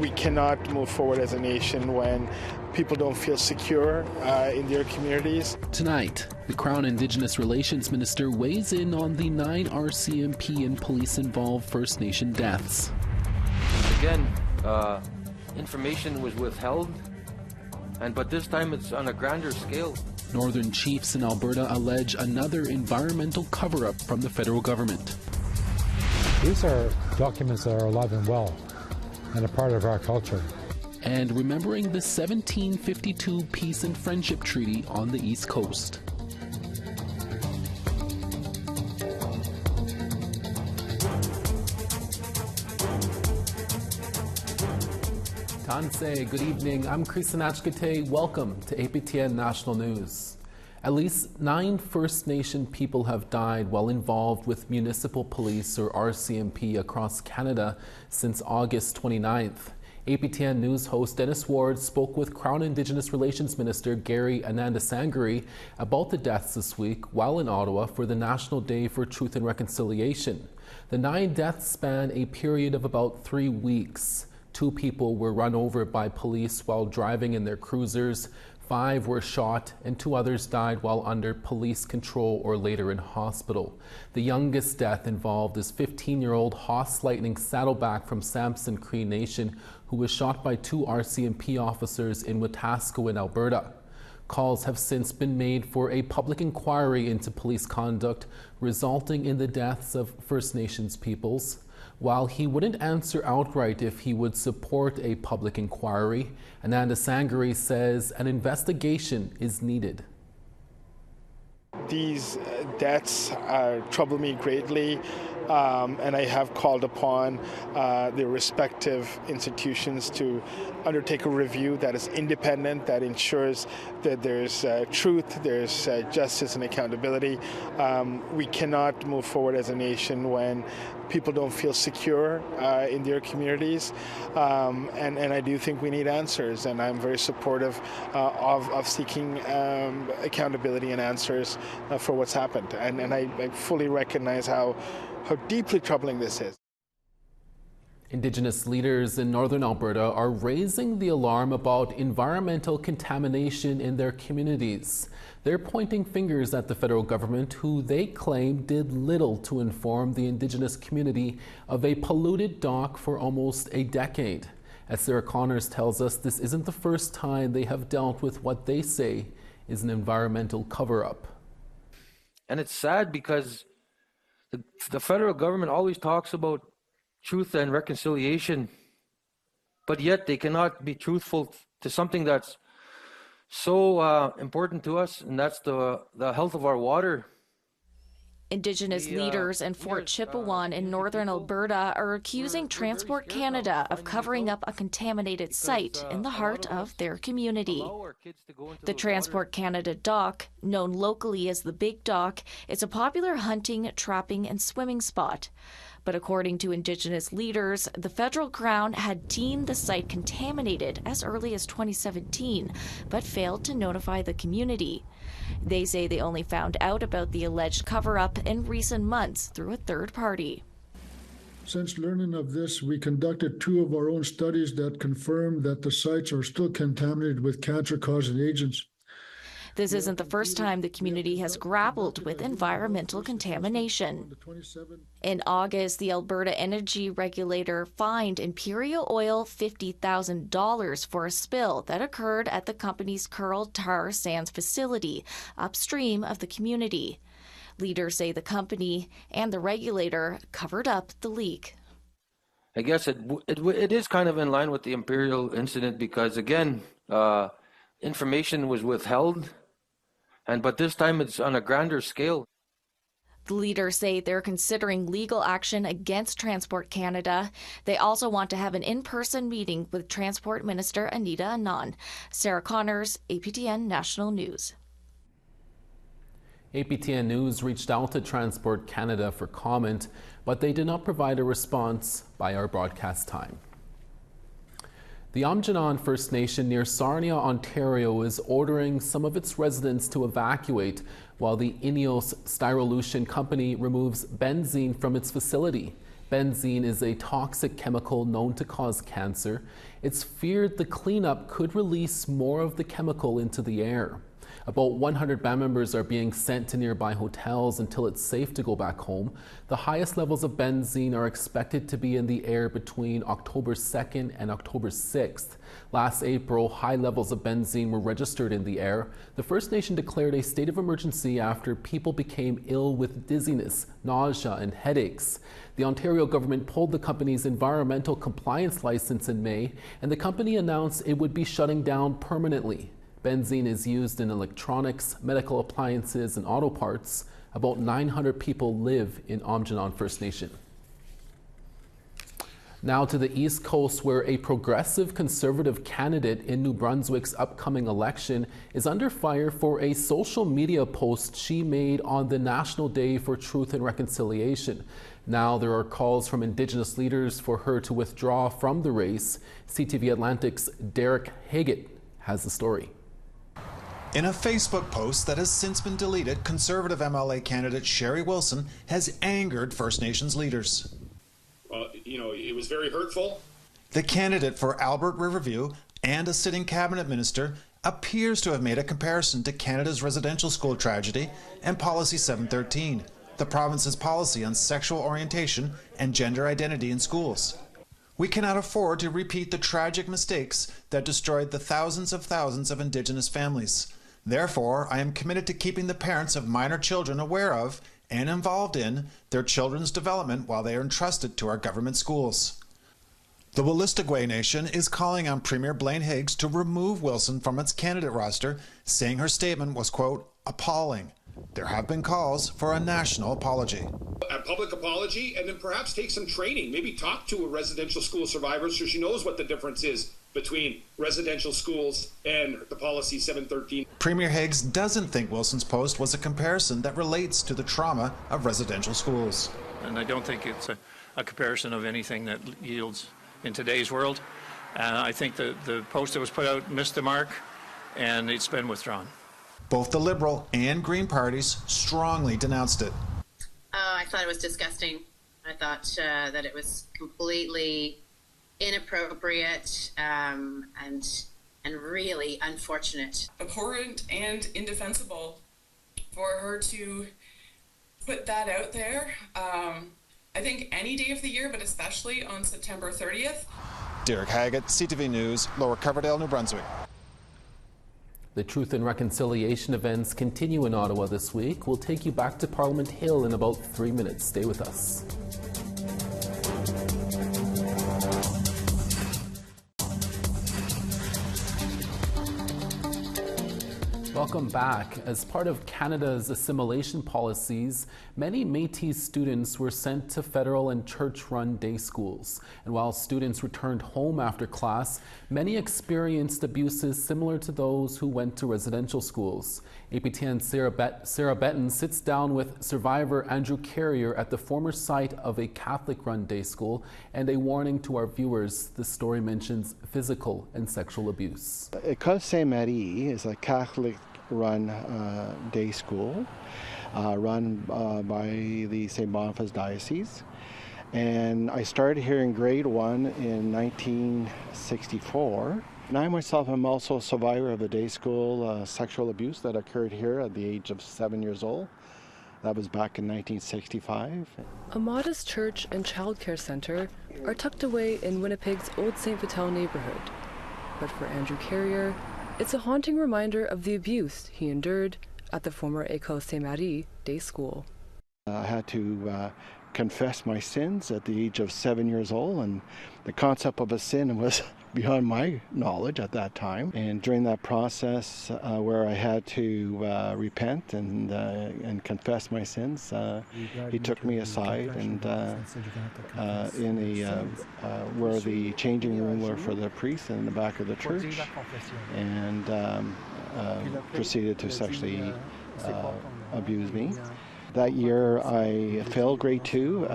We cannot move forward as a nation when people don't feel secure in their communities. Tonight, the Crown Indigenous Relations Minister weighs in on the 9 RCMP and police-involved First Nation deaths. Again, information was withheld, but this time it's on a grander scale. Northern chiefs in Alberta allege another environmental cover-up from the federal government. These are documents that are alive and well and a part of our culture. And remembering the 1752 Peace and Friendship Treaty on the East Coast. Tansei, good evening. I'm Chris Nachkate. Welcome to APTN National News. At least 9 First Nation people have died while involved with municipal police or RCMP across Canada since August 29th. APTN News host Dennis Ward spoke with Crown Indigenous Relations Minister Gary Anandasangari about the deaths this week while in Ottawa for the National Day for Truth and Reconciliation. The 9 deaths span a period of about 3 weeks. 2 people were run over by police while driving in their cruisers. 5 were shot and 2 others died while under police control or later in hospital. The youngest death involved is 15-year-old Hoss Lightning Saddleback from Samson Cree Nation, who was shot by 2 RCMP officers in Wetaskiwin in Alberta. Calls have since been made for a public inquiry into police conduct resulting in the deaths of First Nations peoples. While he wouldn't answer outright if he would support a public inquiry, Anandasangari says an investigation is needed. These deaths trouble me greatly, and I have called upon the respective institutions to undertake a review that is independent, that ensures that there's truth, there's justice and accountability. We cannot move forward as a nation when people don't feel secure in their communities, and I do think we need answers, and I'm very supportive of seeking accountability and answers for what's happened, and I fully recognize how deeply troubling this is. Indigenous leaders in northern Alberta are raising the alarm about environmental contamination in their communities. They're pointing fingers at the federal government, who they claim did little to inform the Indigenous community of a polluted dock for almost a decade. As Sarah Connors tells us, this isn't the first time they have dealt with what they say is an environmental cover-up. And it's sad because the federal government always talks about truth and reconciliation, but yet they cannot be truthful to something that's so important to us, and that's the health of our water. Indigenous leaders in Fort Chipewyan in northern Alberta are accusing Transport Canada of covering up a contaminated site in the heart of their community. The Transport Canada dock, known locally as the Big Dock, is a popular hunting, trapping and swimming spot. But according to Indigenous leaders, the federal Crown had deemed the site contaminated as early as 2017, but failed to notify the community. They say they only found out about the alleged cover-up in recent months through a third party. Since learning of this, we conducted 2 of our own studies that confirmed that the sites are still contaminated with cancer-causing agents. This isn't the first time the community has grappled with environmental contamination. In August, the Alberta Energy Regulator fined Imperial Oil $50,000 for a spill that occurred at the company's Curl Tar Sands facility upstream of the community. Leaders say the company and the regulator covered up the leak. I guess it is kind of in line with the Imperial incident because, again, information was withheld, but this time it's on a grander scale. The leaders say they're considering legal action against Transport Canada. They also want to have an in-person meeting with Transport Minister Anita Anand. Sarah Connors, APTN National News. APTN News reached out to Transport Canada for comment, but they did not provide a response by our broadcast time. The Amjanan First Nation near Sarnia, Ontario is ordering some of its residents to evacuate while the Ineos Styrolution company removes benzene from its facility. Benzene is a toxic chemical known to cause cancer. It's feared the cleanup could release more of the chemical into the air. About 100 band members are being sent to nearby hotels until it's safe to go back home. The highest levels of benzene are expected to be in the air between October 2nd and October 6th. Last April, high levels of benzene were registered in the air. The First Nation declared a state of emergency after people became ill with dizziness, nausea, and headaches. The Ontario government pulled the company's environmental compliance license in May, and the company announced it would be shutting down permanently. Benzene is used in electronics, medical appliances, and auto parts. About 900 people live in Aamjiwnaang First Nation. Now to the East Coast, where a progressive conservative candidate in New Brunswick's upcoming election is under fire for a social media post she made on the National Day for Truth and Reconciliation. Now there are calls from Indigenous leaders for her to withdraw from the race. CTV Atlantic's Derek Haggett has the story. In a Facebook post that has since been deleted, Conservative MLA candidate Sherry Wilson has angered First Nations leaders. It was very hurtful. The candidate for Albert Riverview and a sitting cabinet minister appears to have made a comparison to Canada's residential school tragedy and Policy 713, the province's policy on sexual orientation and gender identity in schools. We cannot afford to repeat the tragic mistakes that destroyed the thousands of Indigenous families. Therefore, I am committed to keeping the parents of minor children aware of and involved in their children's development while they are entrusted to our government schools. The Wolastoqey Nation is calling on Premier Blaine Higgs to remove Wilson from its candidate roster, saying her statement was, quote, appalling. There have been calls for a national apology. A public apology, and then perhaps take some training. Maybe talk to a residential school survivor so she knows what the difference is between residential schools and the Policy 713. Premier Higgs doesn't think Wilson's post was a comparison that relates to the trauma of residential schools. And I don't think it's a comparison of anything that yields in today's world. I think the post that was put out missed the mark, and it's been withdrawn. Both the Liberal and Green parties strongly denounced it. I thought it was disgusting. I thought that it was completely inappropriate and really unfortunate. Abhorrent and indefensible for her to put that out there. I think any day of the year, but especially on September 30th. Derek Haggett, CTV News, Lower Coverdale, New Brunswick. The Truth and Reconciliation events continue in Ottawa this week. We'll take you back to Parliament Hill in about 3 minutes. Stay with us. Welcome back. As part of Canada's assimilation policies, many Métis students were sent to federal and church-run day schools. And while students returned home after class, many experienced abuses similar to those who went to residential schools. APTN Sarah Benton sits down with survivor Andrew Carrier at the former site of a Catholic-run day school, and a warning to our viewers: the story mentions physical and sexual abuse. École Saint-Marie is a Catholic-run day school run by the St. Boniface Diocese. And I started here in grade 1 in 1964. And I myself am also a survivor of a day school sexual abuse that occurred here at the age of 7 years old. That was back in 1965. A modest church and childcare center are tucked away in Winnipeg's Old St. Vital neighborhood. But for Andrew Carrier, it's a haunting reminder of the abuse he endured at the former École Saint-Marie day school. I had to confess my sins at the age of 7 years old, and the concept of a sin was beyond my knowledge at that time. And during that process where I had to repent and confess my sins, he took me aside and in where the changing room were for the priests in the back of the church, and proceeded to sexually abuse me. That year I failed grade 2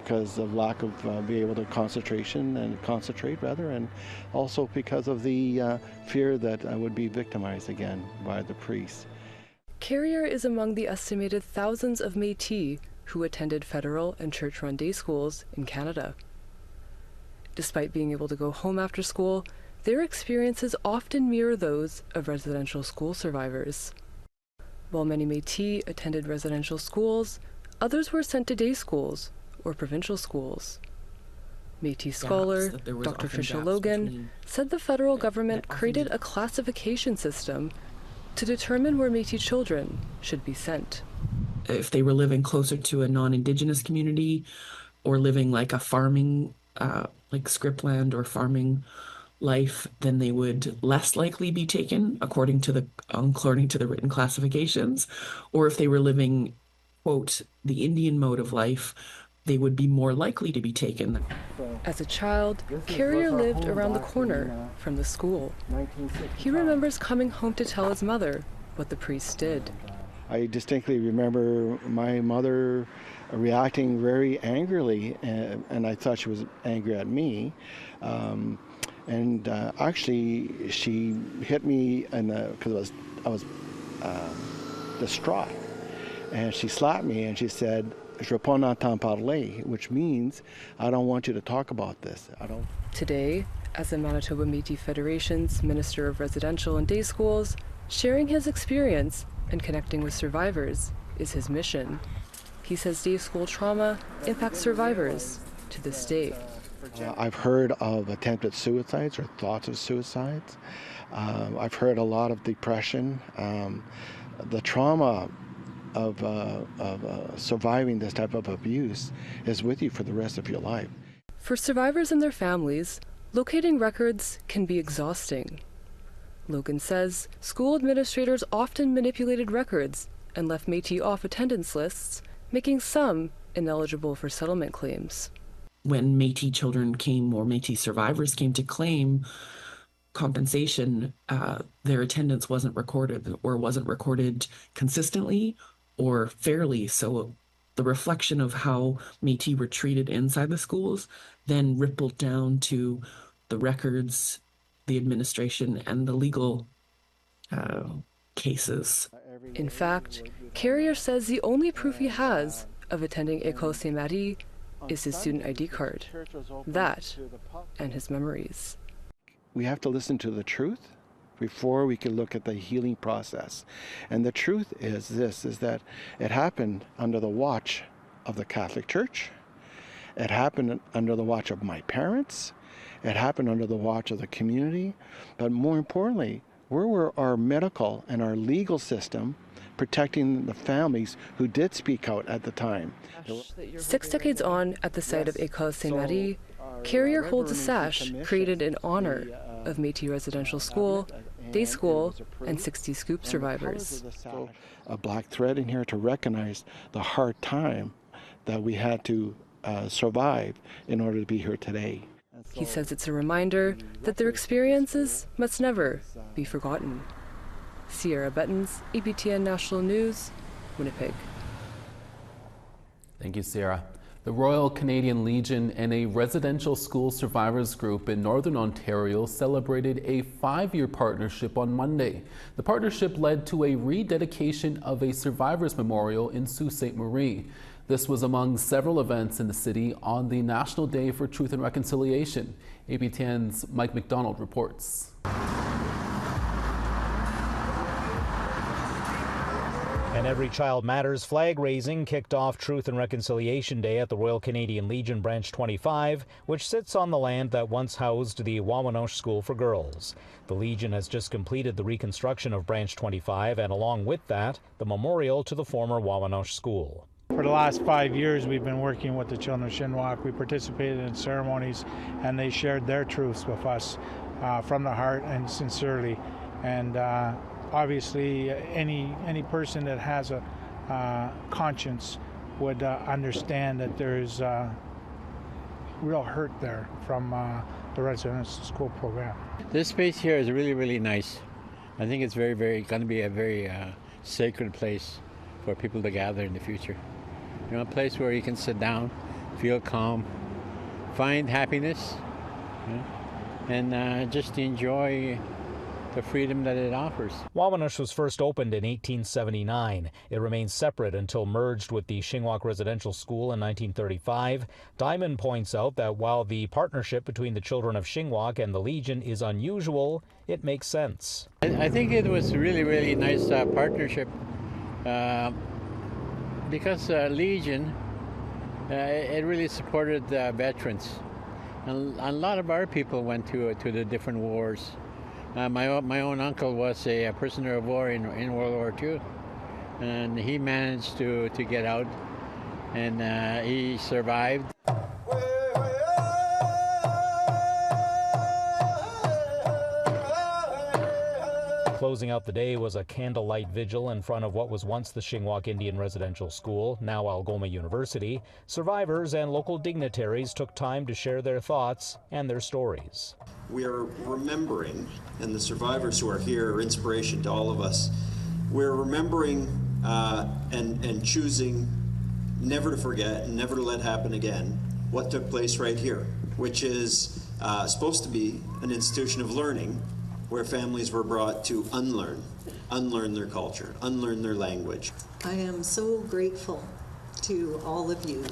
because of lack of being able to concentrate, and also because of the fear that I would be victimized again by the priests. Carrier is among the estimated thousands of Métis who attended federal and church-run day schools in Canada. Despite being able to go home after school, their experiences often mirror those of residential school survivors. While many Métis attended residential schools, others were sent to day schools or provincial schools. Métis scholar Dr. Tricia Logan said the federal government created a classification system to determine where Métis children should be sent. If they were living closer to a non-Indigenous community or living like a farming, like scriptland or farming life, then they would less likely be taken according to the written classifications. Or if they were living, quote, the Indian mode of life, they would be more likely to be taken. As a child, Carrier lived around the corner from the school. He remembers coming home to tell his mother what the priest did. I distinctly remember my mother reacting very angrily, and I thought she was angry at me. Actually, she hit me because I was distraught, and she slapped me and she said, "Je peux pas t'en parler," which means I don't want you to talk about this. Today, as the Manitoba Métis Federation's Minister of Residential and Day Schools, sharing his experience and connecting with survivors is his mission. He says day school trauma impacts survivors to this day. I've heard of attempted suicides or thoughts of suicides. I've heard a lot of depression. The trauma of surviving this type of abuse is with you for the rest of your life. For survivors and their families, locating records can be exhausting. Logan says school administrators often manipulated records and left Métis off attendance lists, making some ineligible for settlement claims. When Métis children came, or Métis survivors came to claim compensation, their attendance wasn't recorded, or wasn't recorded consistently or fairly. So the reflection of how Métis were treated inside the schools then rippled down to the records, the administration, and the legal cases. In fact, Carrier says the only proof he has of attending École Saint-Marie is his student ID card. That and his memories. We have to listen to the truth before we can look at the healing process. And the truth is this, is that it happened under the watch of the Catholic Church. It happened under the watch of my parents. It happened under the watch of the community. But more importantly, where were our medical and our legal system protecting the families who did speak out at the time? 6 decades on at the site of École Saint-Marie, Carrier holds a sash created in honor of Métis Residential School, Day School, and 60 Scoop survivors. A black thread in here to recognize the hard time that we had to survive in order to be here today. He says it's a reminder that their experiences must never be forgotten. Sierra Bettens, APTN National News, Winnipeg. Thank you, Sierra. The Royal Canadian Legion and a residential school survivors group in Northern Ontario celebrated a 5-year partnership on Monday. The partnership led to a rededication of a survivors memorial in Sault Ste. Marie. This was among several events in the city on the National Day for Truth and Reconciliation. APTN's Mike McDonald reports. An Every Child Matters flag raising kicked off Truth and Reconciliation Day at the Royal Canadian Legion Branch 25, which sits on the land that once housed the Wawanosh School for Girls. The Legion has just completed the reconstruction of Branch 25, and along with that, the memorial to the former Wawanosh School. For the last 5 years, we've been working with the children of Shinwalk. We participated in ceremonies, and they shared their truths with us from the heart and sincerely. And obviously, any person that has a conscience would understand that there's real hurt there from the residential school program. This space here is really, really nice. I think it's going to be a very sacred place for people to gather in the future. You know, a place where you can sit down, feel calm, find happiness, and just enjoy the freedom that it offers. Wawanush was first opened in 1879. It remains separate until merged with the Shingwak Residential School in 1935. Diamond points out that while the partnership between the children of Shingwak and the Legion is unusual, it makes sense. I think it was a really, really nice partnership because Legion, it really supported veterans. And a lot of our people went to the different wars. My own uncle was a prisoner of war in World War II, and he managed to get out, and he survived. Closing out the day was a candlelight vigil in front of what was once the Shingwak Indian Residential School, now Algoma University. Survivors and local dignitaries took time to share their thoughts and their stories. We are remembering, and the survivors who are here are inspiration to all of us. We're remembering and choosing never to forget and never to let happen again what took place right here, which is supposed to be an institution of learning where families were brought to unlearn their culture, unlearn their language. I am so grateful to all of you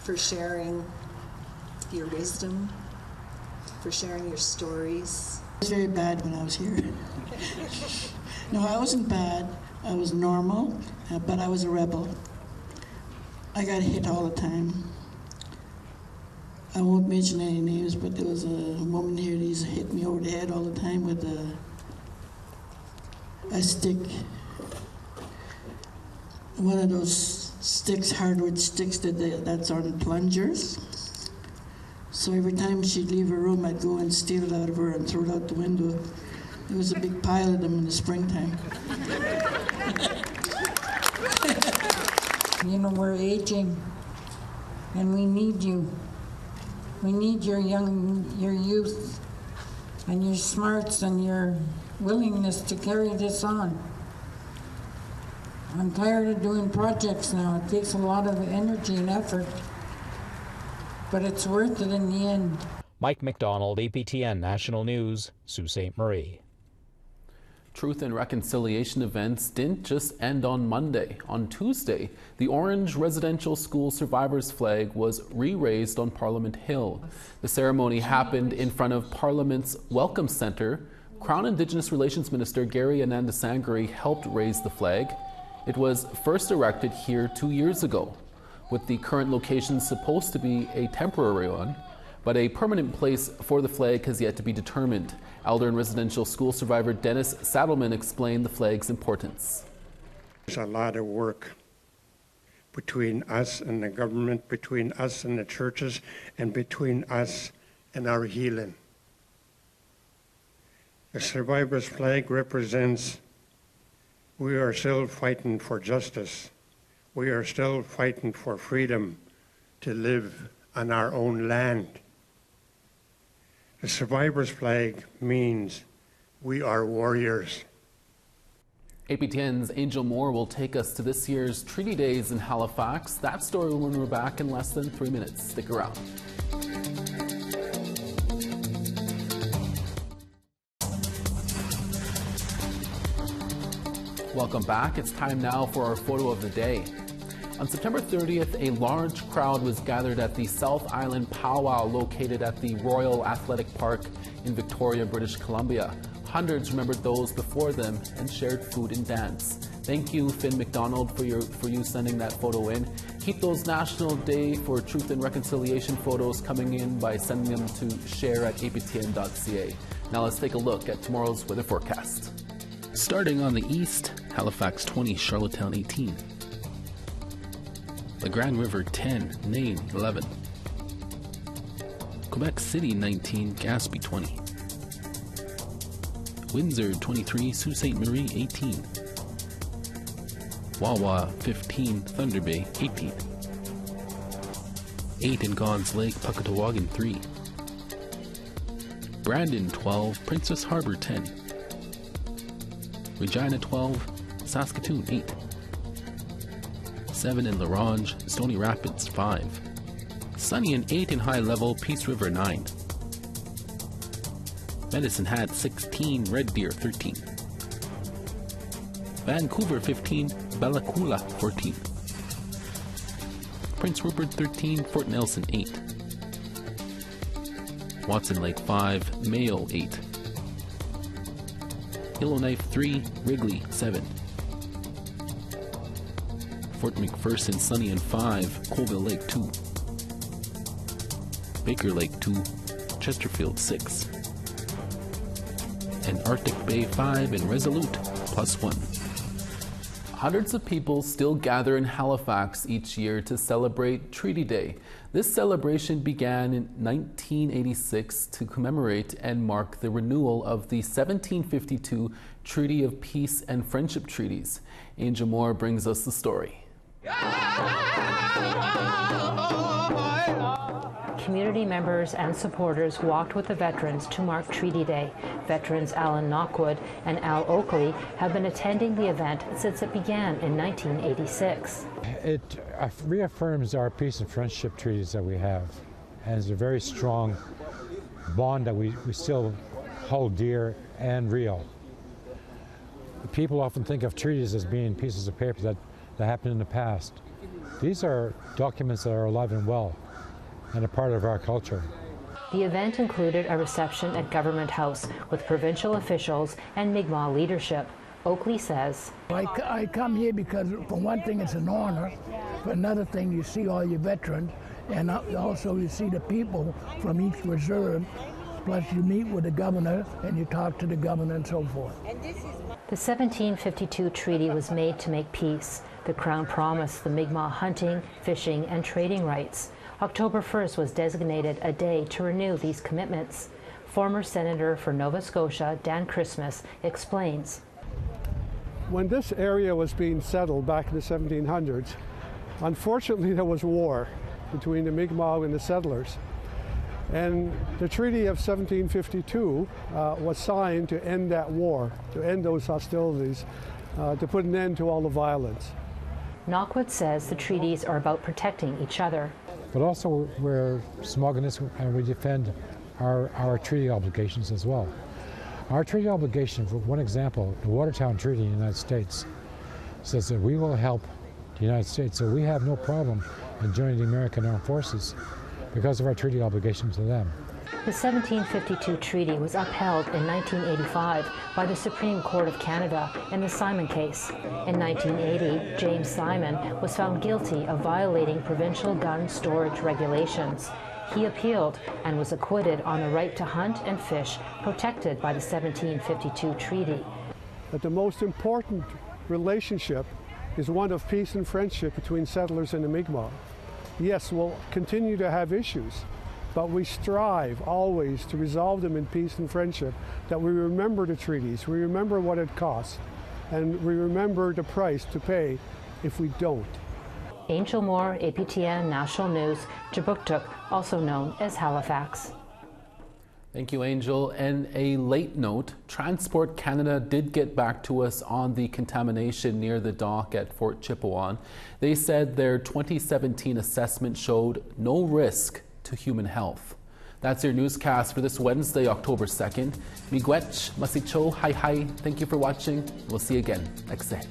for sharing your wisdom, for sharing your stories. I was very bad when I was here. No, I wasn't bad. I was normal, but I was a rebel. I got hit all the time. I won't mention any names, but there was a woman here that used to hit me over the head all the time with a stick. One of those sticks, hardwood sticks that's on plungers. So every time she'd leave her room, I'd go and steal it out of her and throw it out the window. There was a big pile of them in the springtime. You know, we're aging, and we need you. We need your youth, and your smarts, and your willingness to carry this on. I'm tired of doing projects now. It takes a lot of energy and effort, but it's worth it in the end. Mike McDonald, APTN National News, Sault Ste. Marie. Truth and reconciliation events didn't just end on Monday. On Tuesday, the orange residential school survivors flag was re-raised on Parliament Hill. The ceremony happened in front of Parliament's Welcome Centre. Crown Indigenous Relations Minister Gary Anandasangri helped raise the flag. It was first erected here 2 years ago, with the current location supposed to be a temporary one, but a permanent place for the flag has yet to be determined. Elder and residential school survivor Dennis Saddleman explained the flag's importance. There's a lot of work between us and the government, between us and the churches, and between us and our healing. The survivor's flag represents we are still fighting for justice. We are still fighting for freedom to live on our own land. The survivor's flag means we are warriors. APTN's Angel Moore will take us to this year's Treaty Days in Halifax. That story when we're back in less than 3 minutes. Stick around. Welcome back. It's time now for our photo of the day. On September 30th, a large crowd was gathered at the South Island Powwow located at the Royal Athletic Park in Victoria, British Columbia. Hundreds remembered those before them and shared food and dance. Thank you, Finn McDonald, for you sending that photo in. Keep those National Day for Truth and Reconciliation photos coming in by sending them to share@aptn.ca. Now let's take a look at tomorrow's weather forecast. Starting on the east, Halifax 20, Charlottetown 18. The Grand River 10, Nain 11. Quebec City 19, Gaspé 20. Windsor 23, Sault Ste. Marie 18. Wawa 15, Thunder Bay 18. 8 in Gons Lake, Puckatawagan 3. Brandon 12, Princess Harbor 10. Regina 12, Saskatoon 8. 7 in La Ronge, Stony Rapids 5. Sunny and 8 in High Level, Peace River 9. Medicine Hat 16, Red Deer 13. Vancouver 15, Bellacoola 14. Prince Rupert 13, Fort Nelson 8. Watson Lake 5, Mayo 8. Yellowknife 3, Wrigley 7. Fort McPherson, Sunny and 5, Colville Lake 2. Baker Lake 2, Chesterfield 6. And Arctic Bay 5 and Resolute +1. Hundreds of people still gather in Halifax each year to celebrate Treaty Day. This celebration began in 1986 to commemorate and mark the renewal of the 1752 Treaty of Peace and Friendship Treaties. Angel Moore brings us the story. Community members and supporters walked with the veterans to mark Treaty Day. Veterans Alan Knockwood and Al Oakley have been attending the event since it began in 1986. It reaffirms our peace and friendship treaties that we have, and it's a very strong bond that we still hold dear and real. People often think of treaties as being pieces of paper that happened in the past. These are documents that are alive and well and a part of our culture. The event included a reception at Government House with provincial officials and Mi'kmaq leadership. Oakley says, I come here because for one thing it's an honor, for another thing you see all your veterans, and also you see the people from each reserve, plus you meet with the governor and you talk to the governor and so forth. The 1752 treaty was made to make peace. The Crown promised the Mi'kmaq hunting, fishing, and trading rights. October 1st was designated a day to renew these commitments. Former Senator for Nova Scotia, Dan Christmas, explains. When this area was being settled back in the 1700s, unfortunately there was war between the Mi'kmaq and the settlers. And the Treaty of 1752 was signed to end that war, to end those hostilities, to put an end to all the violence. Knockwood says the treaties are about protecting each other. But also we're smug in this, and we defend our treaty obligations as well. Our treaty obligation, for one example, the Watertown Treaty in the United States says that we will help the United States, so we have no problem in joining the American Armed Forces because of our treaty obligation to them. The 1752 treaty was upheld in 1985 by the Supreme Court of Canada in the Simon case. In 1980, James Simon was found guilty of violating provincial gun storage regulations. He appealed and was acquitted on the right to hunt and fish protected by the 1752 treaty. But the most important relationship is one of peace and friendship between settlers and the Mi'kmaq. Yes, we'll continue to have issues, but we strive always to resolve them in peace and friendship, that we remember the treaties, we remember what it costs, and we remember the price to pay if we don't. Angel Moore, APTN National News, Jabuktuk, also known as Halifax. Thank you, Angel. And a late note, Transport Canada did get back to us on the contamination near the dock at Fort Chipewyan. They said their 2017 assessment showed no risk to human health. That's your newscast for this Wednesday, October 2nd. Miigwech, masicho, hi hi. Thank you for watching. We'll see you again next day.